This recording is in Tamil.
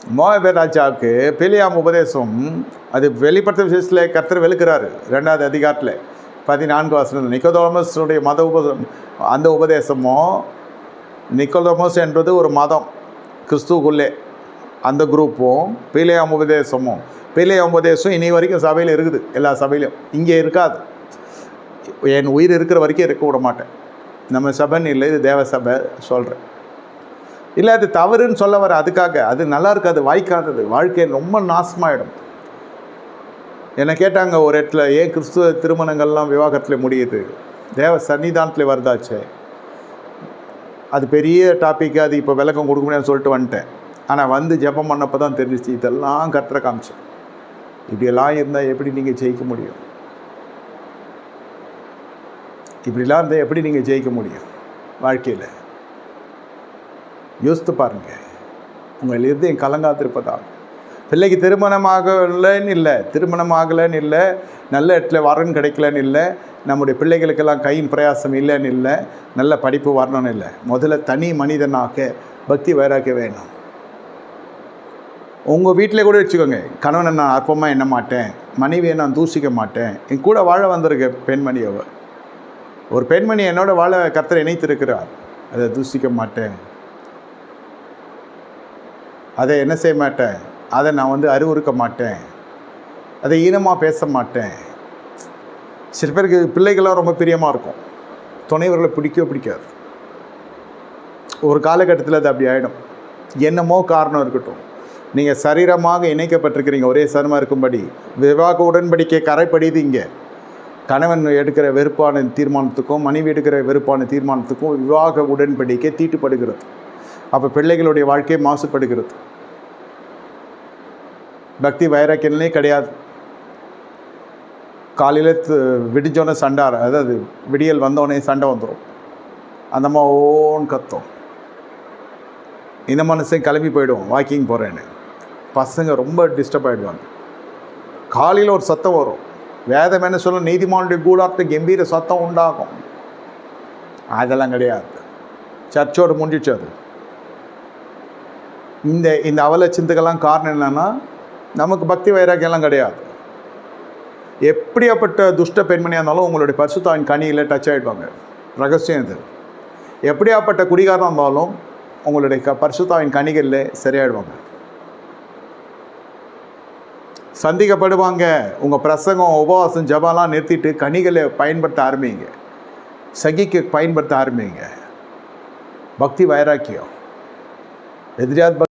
மோவாபிய ராஜாவுக்கு பிலேயாம் உபதேசம் அது வெளிப்படுத்த விசேஷத்தில் கர்த்தர் வெளுக்கிறாரு 2வது அதிகாரத்தில் 14 வசனம். நிக்கோதேமோஸுடைய மத அந்த உபதேசமும், நிக்கோதேமோஸ் என்பது ஒரு மதம் கிறிஸ்துவுக்குள்ளே, அந்த குரூப்பும் பிலேயாம் உபதேசமும். பிலேயாம் உபதேசம் இனி வரைக்கும் சபையில் இருக்குது, எல்லா சபையிலும். இங்கே இருக்காது, என் உயிர் இருக்கிற வரைக்கும் இருக்க விட மாட்டேன். நம்ம சபைன்னு இல்லை, இது தேவ சபை சொல்கிறேன். இல்லை அது தவறுன்னு சொல்ல வர, அதுக்காக அது நல்லா இருக்காது, வாய்க்காதது, வாழ்க்கை ரொம்ப நாசமாயிடும். என்னை கேட்டாங்க ஒரு இடத்துல, ஏன் கிறிஸ்துவ திருமணங்கள்லாம் விவாகரத்தில் முடியுது, தேவ சன்னிதானத்தில் வருதாச்சே. அது பெரிய டாபிக், அது இப்போ விளக்கம் கொடுக்க முடியாதுன்னு சொல்லிட்டு வந்துட்டேன். ஆனால் வந்து ஜெபம் பண்ணப்போ தான் தெரிஞ்சிச்சு, இதெல்லாம் கர்த்தரை காமிச்சு. இப்படியெல்லாம் இருந்தால் எப்படி நீங்கள் ஜெயிக்க முடியும்? இப்படிலாம் இருந்தால் எப்படி நீங்கள் ஜெயிக்க முடியும் வாழ்க்கையில்? யோசித்து பாருங்கள். உங்கள் இருதயம் கலங்காத்திருப்பதா? பிள்ளைக்கு திருமணம் ஆகலைன்னு இல்லை, திருமணம் ஆகலைன்னு இல்லை, நல்ல இடத்துல வரன்னு கிடைக்கலன்னு இல்லை, நம்முடைய பிள்ளைகளுக்கெல்லாம் கையின் பிரயாசம் இல்லைன்னு இல்லை, நல்ல படிப்பு வரணும்னு இல்லை. முதல்ல தனி மனிதனாக பக்தி வைராக்கியம் வேணும். உங்கள் வீட்டில் கூட வச்சுக்கோங்க, கணவனை நான் அற்பமாக எண்ண மாட்டேன், மனைவியை நான் தூசிக்க மாட்டேன். என் கூட வாழ வந்திருக்க பெண்மணி, ஒரு பெண்மணி என்னோட வாழ கர்த்தர் இணைத்திருக்கிறார், அதை தூசிக்க மாட்டேன், அதை என்ன செய்ய மாட்டேன், அதை நான் வந்து அறிவுறுக்க மாட்டேன், அதை ஈனமாக பேச மாட்டேன். சில பேருக்கு பிள்ளைகள்லாம் ரொம்ப பிரியமாக இருக்கும், துணைவர்களை பிடிக்காது. ஒரு காலகட்டத்தில் அது அப்படி ஆகிடும். என்னமோ காரணம் இருக்கட்டும், நீங்கள் சரீரமாக இணைக்கப்பட்டிருக்கிறீங்க, ஒரே சரமாக இருக்கும்படி. விவாக உடன்படிக்கை கரைப்படிது. இங்கே கணவன் எடுக்கிற வெறுப்பான தீர்மானத்துக்கும் மனைவி எடுக்கிற வெறுப்பான தீர்மானத்துக்கும் விவாக உடன்படிக்கை தீட்டுப்படுகிறது. அப்போ பிள்ளைகளுடைய வாழ்க்கை மாசுபடுகிறது. பக்தி வைராக்கியம்லே கிடையாது. காலையில் விடிஞ்சோடனே சண்டை, அதாவது விடியல் வந்தோடனே சண்டை வந்துடும். அந்த அம்மா ஓன்னு கத்தும், இந்த மனுஷன் கிளம்பி போயிடுவோம் வாக்கிங் போகிறேன்னு. பசங்க ரொம்ப டிஸ்டர்ப் ஆகிடுவாங்க. காலையில் ஒரு சத்தம் வரும், வேதம் என்ன சொல்ல, நீதிமானுடைய கூடாரத்தை கம்பீர சத்தம் உண்டாகும். அதெல்லாம் கிடையாது, சர்ச்சோடு முடிஞ்சிச்சு. அது இந்த அவல சிந்துக்கெல்லாம் காரணம் என்னென்னா, நமக்கு பக்தி வைராக்கியெல்லாம் கிடையாது. எப்படியாப்பட்ட துஷ்ட பெண்மணியாக இருந்தாலும் உங்களுடைய பரிசுத்தாவின் கனியில் டச் ஆகிடுவாங்க. ரகசியம் இது. எப்படியாப்பட்ட குடிகாரம் இருந்தாலும் உங்களுடைய பரிசுத்தாவின் கனிகளில் சரியாயிடுவாங்க. சந்திக்கப்படுவாங்க. உங்கள் பிரசங்கம், உபவாசம், ஜபம்லாம் நிறுத்திட்டு கனிகளை பயன்படுத்த ஆரம்பிங்க, சகிக்க பயன்படுத்த ஆரம்பிங்க. பக்தி வைராக்கியம் எதிரியாத்